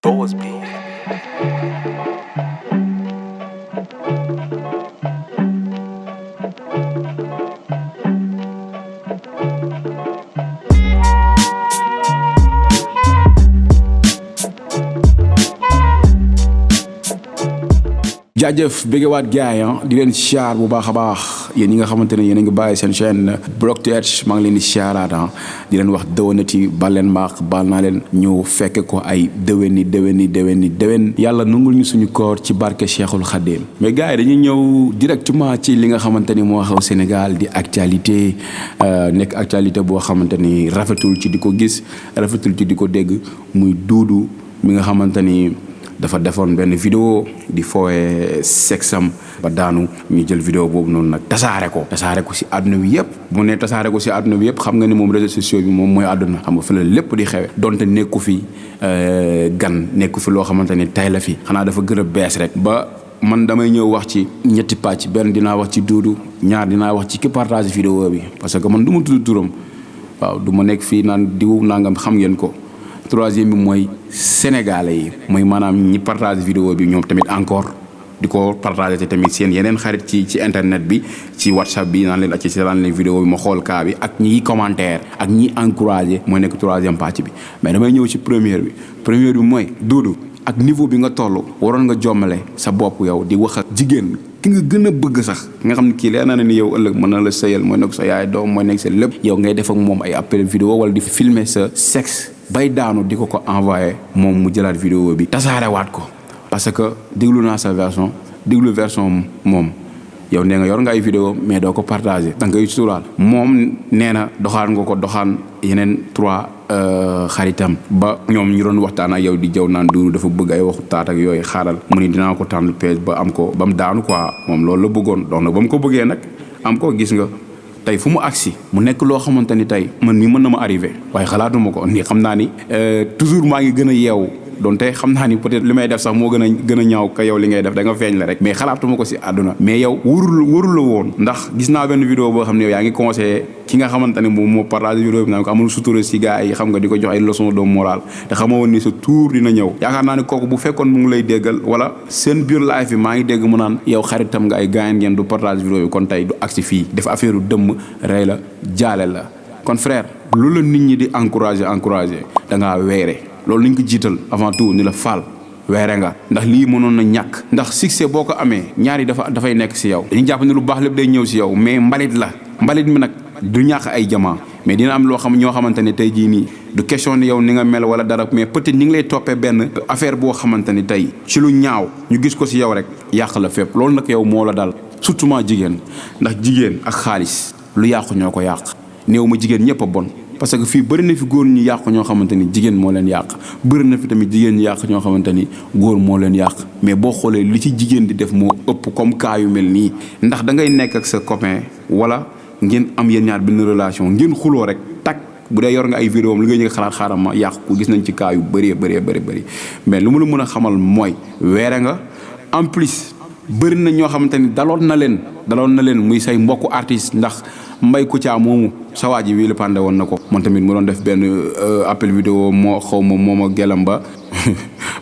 Doors be. jaajëf bëggewaat gaay di leen siyaar bu baax a baax yéen ñi nga xamante ne yéen a ngi bàyyi seen chaîne Block TH maa ngi leen di siyaaraat di leen wax déwénati bal leen maax bal naa leen ñëw fekke ko ay déwén yàlla nangul ñu suñu koor ci barke Cheikhul Khadim mais gars yi dañuy ñëw directement ci li nga xamante ni moo xew Sénégal di actualité nekk actualité boo xamante ni rafetul ci di ko gis rafetul ci di ko dégg muy Doudou mi nga xamante ni dafa defoon benn vidéo di foowe sexam ba daanu ñu jël vidéo boobu noonu nag tasaare ko si àdduna bi yëpp mu ne tasaare ko si àdduna bi yëpp xam nga ni moom réseaux sociaux bi moom mooy àdduna xam nga fi la lépp di xewe donte nekku fi gan nekku fi loo xamante ni tay la fi xanaa dafa gën a bees rek ba man damay ñëw wax ci ñetti pàcc benn dinaa wax ci Doudou ñaar dinaa wax ci ki partage vidéo bi parce que man du ma tudd turam waaw du ma nekk fii naan diw nangam xam ngeen ko troisième bi mooy sénégalais yi mooy maanaam ñi partage vidéo bi ñoom tamit encore di ko partager te tamit seen yeneen xarit ci internet bi ci WhatsApp bi naan leen ak ci seetaan leen vidéo bi ma xool kaa bi ak ñi commentaire ak ñi encouragé mooy nekk troisième pàcc bi mais damay ñëw ci première bi mooy Doudou ak niveau bi nga toll waroon nga jommale sa bopp yow di wax ak jigéen ki nga gën a bëgg sax nga xam ne kii leer na ne ni yow ëllëg mën na la sëyal mooy nekk sa yaay doom mooy nekk sa lépp yow ngay def ak moom ay appel vidéo wala di filmer sa sexe bay daanu di ko envoyé moom mu jëlaat vidéo bi tasaarewaat ko parce que déglu naa sa version déglu version moom yow nee nga yor nga ay vidéo mais doo ko partagé da ngay suturaal moom nee na doxaan nga ko doxaan yeneen 3 xaritam ba ñoom ñu doon waxtaan ak yow di jaw naan Doudou dafa bëgg ay waxu taat ak yooyu xaaral mu ni dinaa ko tànn page ba am ko ba mu daanu quoi moom loolu la bëggoon donc nag ba mu ko bëggee nag am ko gis nga tey fu mu agsi mu nekk loo xamante ni tey man mii mën na ma arrivé waaye xalaatuma ko nii xam naa ni toujours maa ngi gën a yeewu donte xam naa ni peut-être li may def sax moo gën a ñaaw ka yow li ngay def da nga feeñ la rek mais xalaatuma ko si àdduna mais yow wóorul la woon ndax gis naa benn vidéo boo xam ne yow yaa ngi conseillé ki nga xamante ne moom moo partage vidéo bi naan ko amul sutura si gars yi xam nga di ko jox ay leçon de morale te xamoo woon ni sa tour dina ñëw yaakaar naa ne kooku bu fekkoon mu ngi lay déggal wala seen biir live bi maa ngi dégg mu naan yow xaritam nga ay gaayan ngeen du partage vidéo bi kon tey du agsi fii def affaire u dëmm rey la jaale la kon frère loolu la nit ñi di encouragé da ngaa weere loolu lañ ko jiital avant tout ni la faal weere nga ndax lii mënoon na ñàkk ndax succès boo ko amee ñaari dafay nekk si yow dañuy jàpp ne lu baax lépp day ñëw si yow mais mbalit mi nag du ñàkk ay jamaa mais dina am ñoo xamante ne tey jii nii du question ni yow ni nga mel wala dara mais peut-être ñi ngi lay toppee benn affaire boo xamante ni tey ci lu ñaaw ñu gis ko si yow rek yàq la fépp loolu nag yow moo la dal surtout jigéen ndax jigéen ak xaalis lu yàqu ñoo ko yàq néew ma jigéen ñëpp a bon parce que fii bëri na fi góor ñu yàq ñoo xamante ni jigéen moo leen yàq bëri na fi tamit jigéen ñu yàq ñoo xamante ni góor moo leen yàq mais boo xoolee li ci jigéen di def moo ëpp comme cas yu mel nii ndax da ngay nekk ak sa copain wala ngeen am yéen ñaar benn relation ngeen xuloo rek tak bu dee yor nga ay vidéo am li nga ñëw xalaat xaaral ma yàq ko gis nañ ci cas yu bëree mais lu mu la mën a xamal mooy weere nga en plus bëri na ñoo xamante ni daloon na leen muy say mbokku artiste ndax Mbaye Kouthia moomu sa waa ji wii la pande woon na ko man tamit mu doon def benn appel vidéo moo xaw ma moom a gelam ba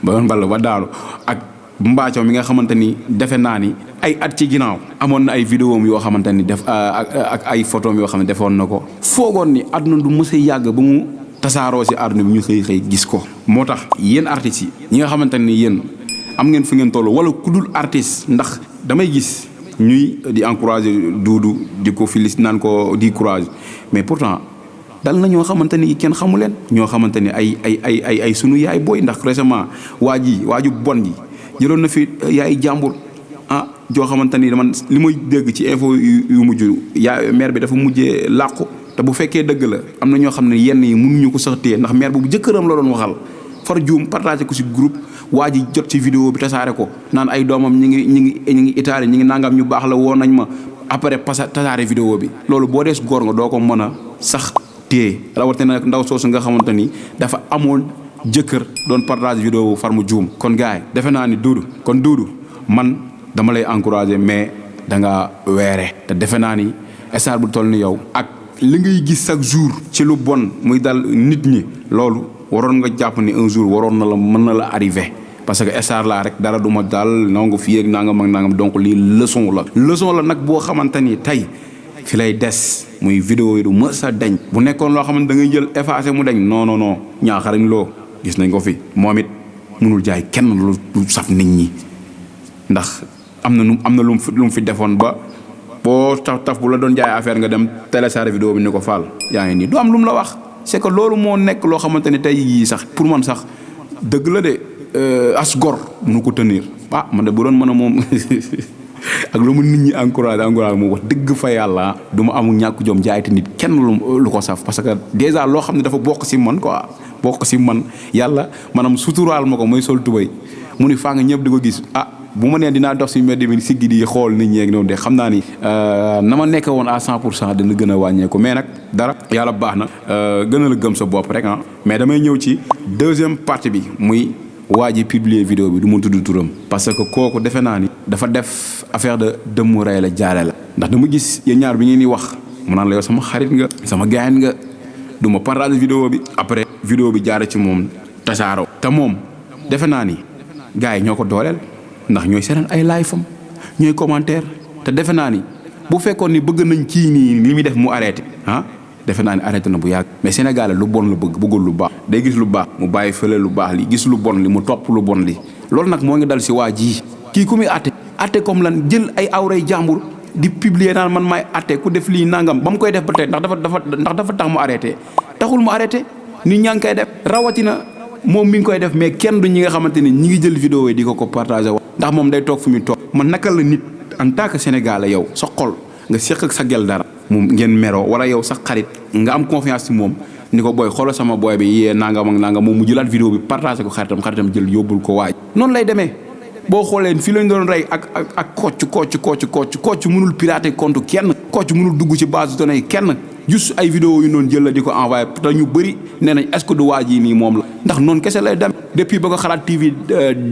mbal ba daanu ak mbaaco mi nga xamante ni defe naa ni ay at ci ginnaaw amoon na ay vidéo yoo xamante ni def ak ay photo yoo xam ne defoon na ko foogoon ni àdduna du mës a yàgg ba mu tasaaroo si àdduna bi ñu xëy gis ko moo tax yéen artistes yi ñi nga xamante ni yéen am ngeen fu ngeen toll wala ku dul artiste ndax damay gis ñuy di encourager Doudou di ko féliciter naan ko di courage mais pourtant dal na ñoo xamante ni kenn xamu leen ñoo xamante ni ay sunu yaay booy ndax récemment waaju bon ji jëloon na fi yaay jàmbur joo xamante ni man li may dégg ci info yu mujj yaay mère bi dafa mujjee làqu te bu fekkee dëgg la am na ñoo xam ne yenn yi mënuñu ko sax téye ndax mère bu jëkkëram la doon waxal far juum partagé ko ci groupe waa ji jot ci vidéo bi tasaare ko naan ay doomam ñi ngi Italie ñi ngi nangam ñu baax la woo nañ ma après tasaare vidéo bi loolu boo dees góor nga doo ko mën a sax téye rawatina nag ndaw soosu nga xamante ni dafa amoon jëkkër doon partage vidéo far mu juum kon gars yi defe naa ni Doudou man dama lay encourager mais da nga weere te defe naa ni star bu toll ni yow ak li ngay gis chaque jour ci lu bon muy dal nit ñi loolu waroon nga jàpp ni un jour waroon na la mën na la arrivé parce que star laa rek dara du ma daal nangu fii ak nangam ak nangam donc lii leçon la nag boo xamante ni tey fi lay des muy vidéo yi du mës a dañ bu nekkoon loo xamante da ngay jël effacé mu dañ non ñaaxarañ loo gis nañ ko fi moom it mënul jaay kenn lu saf nit ñi ndax am na lu mu fi defoon ba boo taf bu la doon jaay affaire nga dem télécharger vidéo bi ni ko faal yaa ngi nii du am lu mu la wax c'est que loolu moo nekk loo xamante ne tey yii sax pour man sax dëgg la de as gor mënu ko tenir man de bu doon mën a moom ak lu mu nit ñi encouragé moom wax dëgg fa yàlla du ma amul ñàkk jom jaayte nit kenn lu ko saf parce que déjà loo xam ne dafa bokk si man quoi bokk si man yàlla maanaam suturaal ma ko mooy sol tubay mu ni faa nga ñëpp di ko gis bu ma nee dinaa dox si mbedd mi siggi di xool nit ñeeg noonu de xam naa ni na ma nekk woon à 100% dina gën a wàññeeku mais nag dara yàlla baax na gën a la gëm sa bopp rek mais damay ñëw ci deuxième partie bi muy waa ji publier vidéo bi du mu tudd turam parce que kooku defe naa ni dafa def affaire de dëmmu rey la jaale la ndax dama gis yéen ñaar bi ngeen di wax mu naan la yow sama xarit nga sama gaañ nga du ma partage vidéo bi après vidéo bi jaare ci moom tasaaroo te moom defe naa ni gars yi ñoo ko dooleel ndax ñooy seetaan ay live am ñooy commentaire te defe naa ni bu fekkoon ni bëgg nañ kii nii li muy def mu arrêté defe naa ni arrêté na bu yàgg mais Sénégal lu bon la bëggul lu baax day gis lu baax mu bàyyi fële lu baax li gis lu bon li mu topp lu bon li loolu nag moo ngi dal si waa ji kii ku muy atte comme lan jël ay awray jàmbur di publier naan man maay atte ku def lii nangam ba mu koy def ba tey ndax dafa tax mu arrêté taxul mu arrêté nit ñaa ngi koy def rawatina moom mi ngi koy def mais kenn du ñi nga xamante ni ñi ngi jël vidéo yi di ko partagé ndax moom day toog fu muy toog man naka la nit en tant que sénégalais yow sa xol nga séq ak sa gel dara moom ngeen meroo wala yow sax xarit nga am confiance ci moom ni ko booy xoolal sama booy bi yee nangam ak nangam moom mu jëlaat vidéo bi partagé ko xaritam jël yóbbul ko waaj noonu lay demee boo xoolee fii lañ doon rey ak kocc mënul pirater compte kenn kocc mënul dugg ci base de données kenn juste ay vidéo yu noonu jël la di ko envoyé te ñu bëri nee nañ est-ce que du waaj yi nii moom la ndax noonu kese lay dem depuis ba ko Xalaat TV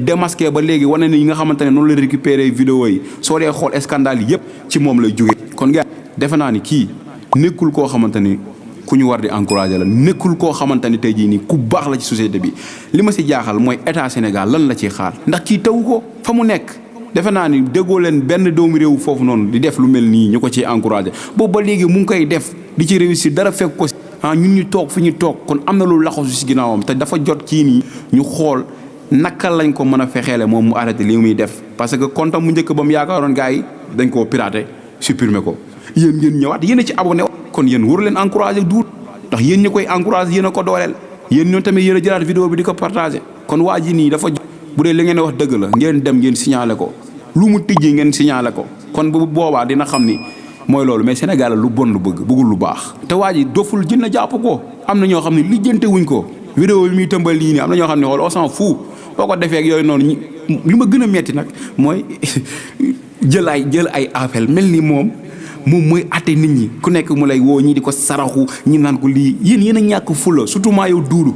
démasqué ba léegi wane ni yi nga xamante ne noonu la récupéré vidéo yi soo dee xool scandale yi yëpp ci moom lay jógee kon gars defe naa ni kii nekkul koo xamante ni ku ñu war di encourager la nekkul koo xamante ni tey jii nii ku baax la ci société bi li ma si jaaxal mooy état Sénégal lan la ciy xaar ndax kii tawu ko fa mu nekk defe naa ni déggoo leen benn doomu réew foofu noonu di def lu mel nii ñu ko ciy encourager boobu ba léegi mu ngi koy def di ci réussir dara fekk ko ñun ñu toog fi ñu toog kon am na lu laxasu si ginnaawam te dafa jot kii nii ñu xool naka lañ ko mën a fexeele moom mu arrêté li muy def parce que compte mu njëkk ba mu yaakaaroon gars yi dañ koo piraté supprimer ko yéen ngeen ñëwaat yéen a ci abonné kon yéen waru leen encouragé duut ndax yéen ñi koy encouragé yéen a ko dooleel yéen ñoom tamit yéen a jëlaat vidéo bi di ko partagé kon waa ji nii dafa bu dee li ngeen wax dëgg la ngeen dem ngeen signalé ko lu mu tijji ngeen signalé ko kon bu boobaa dina xam ni mooy loolu mais Sénégal lu bon lu bëggul lu baax te waa ji doful jën na jàpp ko am na ñoo xam ne lijjante wuñ ko vidéo bi muy tëmbal lii nii am na ñoo xam ne xool on s'en fout boo ko defee ak yooyu noonu li ma gën a metti nag mooy jël ay appel mel ni moom mooy atte nit ñi ku nekk mu lay woo ñi di ko saraxu ñi naan ko lii yéen a ñàkk fula surtout maa yow duudu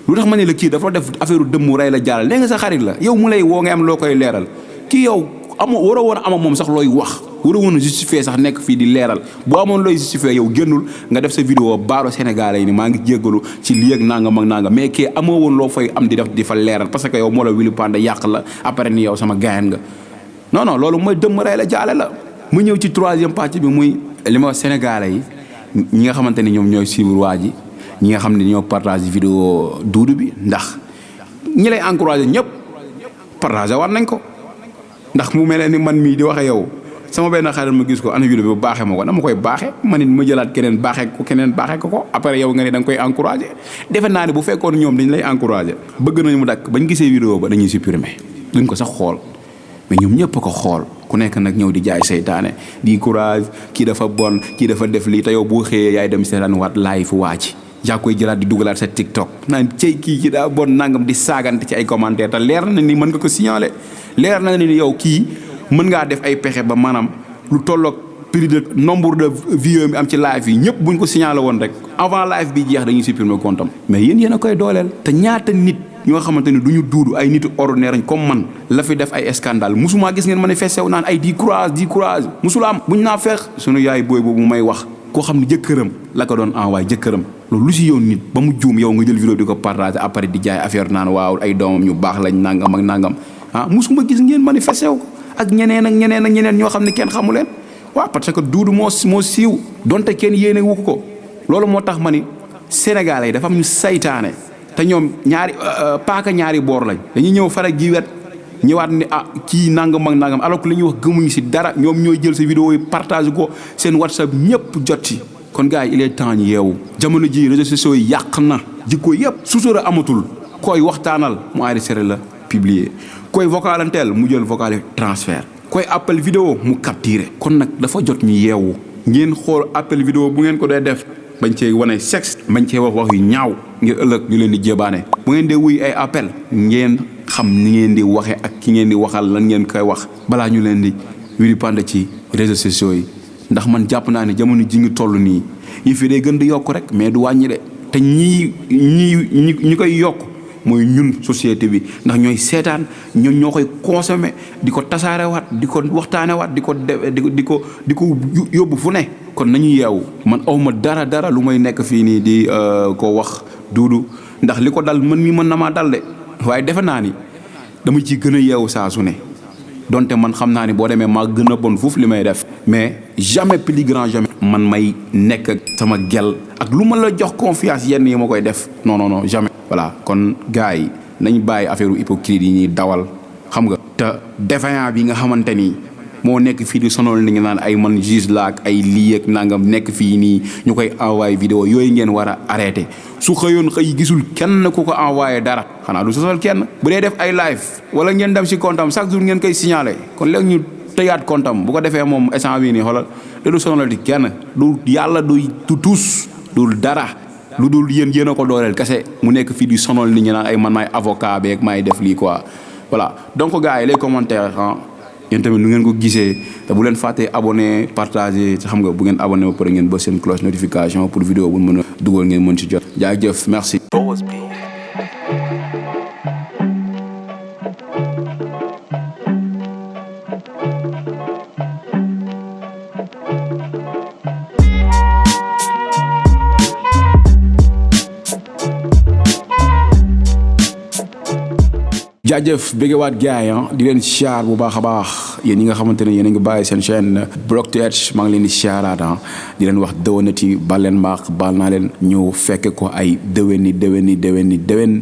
lu tax ma ne la kii dafa def affaire dëmmu rey la jàllal nee nga sa xarit la yow mu lay woo nga am loo koy leeral kii yow waroo woon a ama moom sax looy wax waroo woon a justifier sax nekk fii di leeral boo amoon looy justifier yow génnul nga def sa vidéo baaro Sénégalais yi ni maa ngi jéggalu ci lii ak nangam ak nangam mais kii amoo woon loo fay am di fa leeral parce que yow moo la wili pande yàq la après ni yow sama gaayan nga non loolu mooy dëmm rey la jaale la mu ñëw ci troisième partie bi muy li ma Sénégalais yi ñi nga xamante ni ñoom ñooy suivre waa ji ñi nga xam ne ñoo partage vidéo duudu bi ndax ñi lay encouragé ñëpp partagé war nañ ko ndax mu mel ni man mii di waxe yow sama benn xarit ma gis ko ana vidéo bi baaxee ma ko dama koy baaxee man it ma jëlaat keneen baaxee ko après yow nga ne da nga koy encouragé defe naa ne bu fekkoon ñoom dañ lay encouragé bëgg nañu mu dakk bañ gisee vidéo ba dañuy supprimer duñ ko sax xool mais ñoom ñëpp a ko xool ku nekk nag ñëw di jaay seytaane di courage kii dafa bon kii dafa def lii te yow boo xëyee yaay dem seetaan waat live waa ci yaa koy jëlaat di dugalaat sa TikTok naan cey kii daa bon nangam di saagante ci ay commentaire te leer na ni mën nga ko signaler leer na ni yow kii mën ngaa def ay pexe ba maanaam lu tolloog prix de nombre de vues mi am ci live yi ñëpp buñ ko signaler woon rek avant live bi jeex dañuy supprimer compte am mais yéen a koy dooleel te ñaata nit ñoo xamante ni du ñu duudu ay nitu ordinaire comme man la fi def ay scandale musuma gis ngeen manifesté wu naan ay di courage musula am buñ naa feex sunu yaay booy boobu may wax koo xam ne jëkkëram la ko doon envoyé jëkkëram loolu lu si yoon nit ba mu juum yow nga jël vidéo di ko partagé après di jaay affaire naan waaw ay doomam ñu baax lañ nangam ak nangam musuma gis ngeen manifesté wu ko ak ñeneen ñoo xam ne kenn xamu leen waaw parce que Doudou moo siiw donte kenn yéene wu ko loolu moo tax ma ni Sénégalais yi dafa am ñu saytaane te ñoom paaka ñaari boor lañ dañuy ñëw fara gi wet ñëwaat ni kii nangam ak nangam alors que li ñuy wax gëmuñu si dara ñoom ñooy jël sa vidéo yi partage ko seen WhatsApp ñëpp jot ci kon gars yi il est temps ñu yeewu jamono ji réseaux sociaux yi yàq na jikko yëpp sutura amatul koy waxtaanal mu enregistré la publier koy vocalanteel mu jël vocal transfert koy appel vidéo mu capturé kon nag dafa jot ñu yeewu ngeen xool appel vidéo bu ngeen ko dee def bañ cee wane sexe bañ cee wax yu ñaaw ngir ëllëg ñu leen di jébaane bu ngeen dee wuy ay appel ngeen xam ni ngeen di waxe ak ki ngeen di waxal lan ngeen koy wax balaa ñu leen di wili pande ci réseaux sociaux yi ndax man jàpp naa ne jamono ji ngi toll nii yi fi day gën di yokk rek mais du wàññi de te ñi koy yokk mooy ñun société bi ndax ñooy seetaan ñoo koy consommer di ko tasaarewaat di ko waxtaanewaat di ko yóbbu fu ne kon nañu yeewu man awma dara lu may nekk fii nii di ko wax Doudou ndax li ko dal man mi mën na maa dal de waaye defe naa ni dama ci gën a yeewu saa su ne donte man xam naa ni boo demee maa gën a bon foofu li may def mais jamais plus grand jamais man may nekk ak sama gel ak lu ma la jox confiance yenn yi ma koy def non jamais voilà kon gars yi nañ bàyyi affaire hypocrite yi ñuy dawal xam nga te défaillant bi nga xamante ni moo nekk fii di sonal ni nga naan ay man juge la ak ay lii ak nangam nekk fii nii ñu koy envoyé vidéo yooyu ngeen war a arrêté su xëyoon xëy gisul kenn ku ko envoyé dara xanaa du sosal kenn bu dee def ay live wala ngeen dem si comptam chaque jour ngeen koy signalé kon léegi ñu tëyaat comptam bu ko defee moom instant bii nii xoolal te du sonal di kenn du yàlla du tus du dara lu dul yéen a ko dooleel kese mu nekk fii di sonal nit ñi naan ay man maay avocat beeg maay def lii quoi voilà donc gars yi les commentaires yéen tamit nu ngeen ko gisee te bu leen fàttee abonné partagé xam nga bu ngeen abonné ba pare ngeen ba seen cloche notification pour vidéo bu mën a dugal ngeen mën ci jot jaajëf merci. jaajëf béggewaat gars yi di leen siyaar bu baax a baax yéen ñi nga xamante ne yéen a ngi bàyyi seen chaîne Block TH maa ngi leen di siyaaraat di leen wax déwénati bal leen mbaax baal naa leen ñëw fekke ko ay déwén